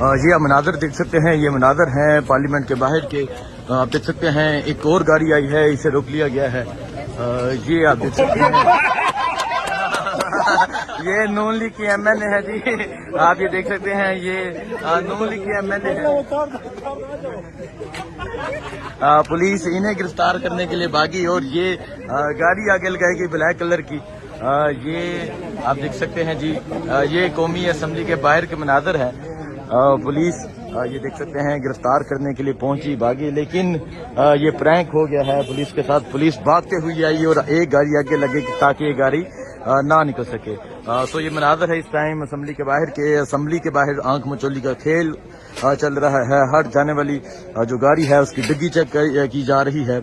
یہ مناظر دیکھ سکتے ہیں، یہ مناظر ہیں پارلیمنٹ کے باہر کے. آپ دیکھ سکتے ہیں ایک اور گاڑی آئی ہے، اسے روک لیا گیا ہے. یہ آپ دیکھ سکتے ہیں یہ نون لیگ کی ایم این اے ہے جی. آپ یہ دیکھ سکتے ہیں یہ نون لیگ کی ایم این اے ہے. پولیس انہیں گرفتار کرنے کے لیے بھاگی اور یہ گاڑی آگے لگائی گئی بلیک کلر کی. یہ آپ دیکھ سکتے ہیں جی، یہ قومی اسمبلی کے باہر کے مناظر ہے. پولیس یہ دیکھ سکتے ہیں گرفتار کرنے کے لیے پہنچی، بھاگی، لیکن یہ پرینک ہو گیا ہے پولیس کے ساتھ. پولیس بھاگتے ہوئی آئی اور ایک گاڑی آگے لگے تاکہ یہ گاڑی نہ نکل سکے. تو یہ مناظر ہے اس ٹائم اسمبلی کے باہر کے. اسمبلی کے باہر آنکھ مچولی کا کھیل چل رہا ہے. ہر جانے والی جو گاڑی ہے اس کی ڈگی چیک کی جا رہی ہے.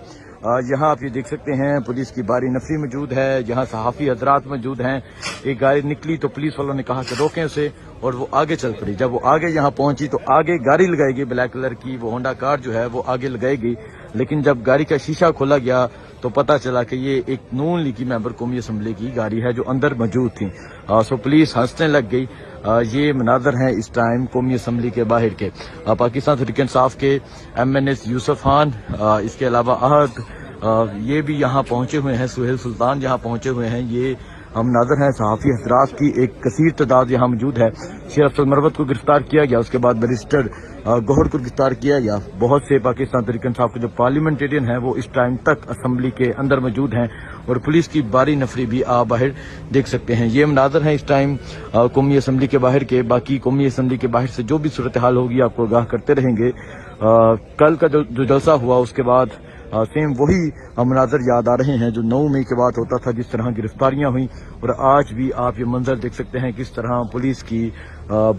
یہاں آپ یہ دیکھ سکتے ہیں پولیس کی باری نفری موجود ہے، یہاں صحافی حضرات موجود ہیں. ایک گاڑی نکلی تو پولیس والوں نے کہا کہ روکیں اسے اور وہ آگے چل پڑی. جب وہ آگے یہاں پہنچی تو آگے گاڑی لگائی گئی بلیک کلر کی، وہ ہونڈا کار جو ہے وہ آگے لگائی گئی. لیکن جب گاڑی کا شیشہ کھولا گیا تو پتہ چلا کہ یہ ایک نون لیگ کی ممبر قومی اسمبلی کی گاڑی ہے جو اندر موجود تھی. سو پولیس ہنسنے لگ گئی. یہ مناظر ہیں اس ٹائم قومی اسمبلی کے باہر کے. پاکستان تحریک انصاف کے ایم این ایس یوسف خان، اس کے علاوہ احد، یہ بھی یہاں پہنچے ہوئے ہیں. سہیل سلطان یہاں پہنچے ہوئے ہیں. یہ مناظر ہیں صحافی حضرات کی ایک کثیر تعداد یہاں موجود ہے. شیر افضل مروت کو گرفتار کیا گیا، اس کے بعد بیرسٹر گوہر کو گرفتار کیا گیا. بہت سے پاکستان تحریک انصاف کے جو پارلیمنٹیرین ہیں وہ اس ٹائم تک اسمبلی کے اندر موجود ہیں اور پولیس کی باری نفری بھی باہر دیکھ سکتے ہیں. یہ مناظر ہیں اس ٹائم قومی اسمبلی کے باہر کے. باقی قومی اسمبلی کے باہر سے جو بھی صورتحال ہوگی آپ کو آگاہ کرتے رہیں گے. کل کا جو جلسہ ہوا اس کے بعد سیم وہی مناظر یاد آ رہے ہیں جو 9 مئی کے بعد ہوتا تھا، جس طرح گرفتاریاں ہوئیں. اور آج بھی آپ یہ منظر دیکھ سکتے ہیں کس طرح پولیس کی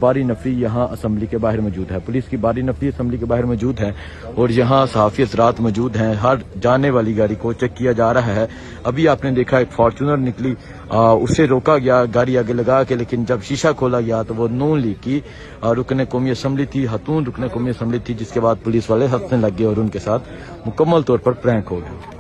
باری نفری یہاں اسمبلی کے باہر موجود ہے. پولیس کی باری نفری اسمبلی کے باہر موجود ہے اور یہاں صحافی حضرات موجود ہیں. ہر جانے والی گاڑی کو چیک کیا جا رہا ہے. ابھی آپ نے دیکھا ایک فارچونر نکلی، اسے روکا گیا گاڑی آگے لگا کے، لیکن جب شیشہ کھولا گیا تو وہ نون لیگ کی رکن قومی اسمبلی تھی، خاتون رکن قومی اسمبلی تھی، جس کے بعد پولیس والے ہنسنے لگ گئے اور ان کے ساتھ مکمل طور پر پرینک ہو گئے.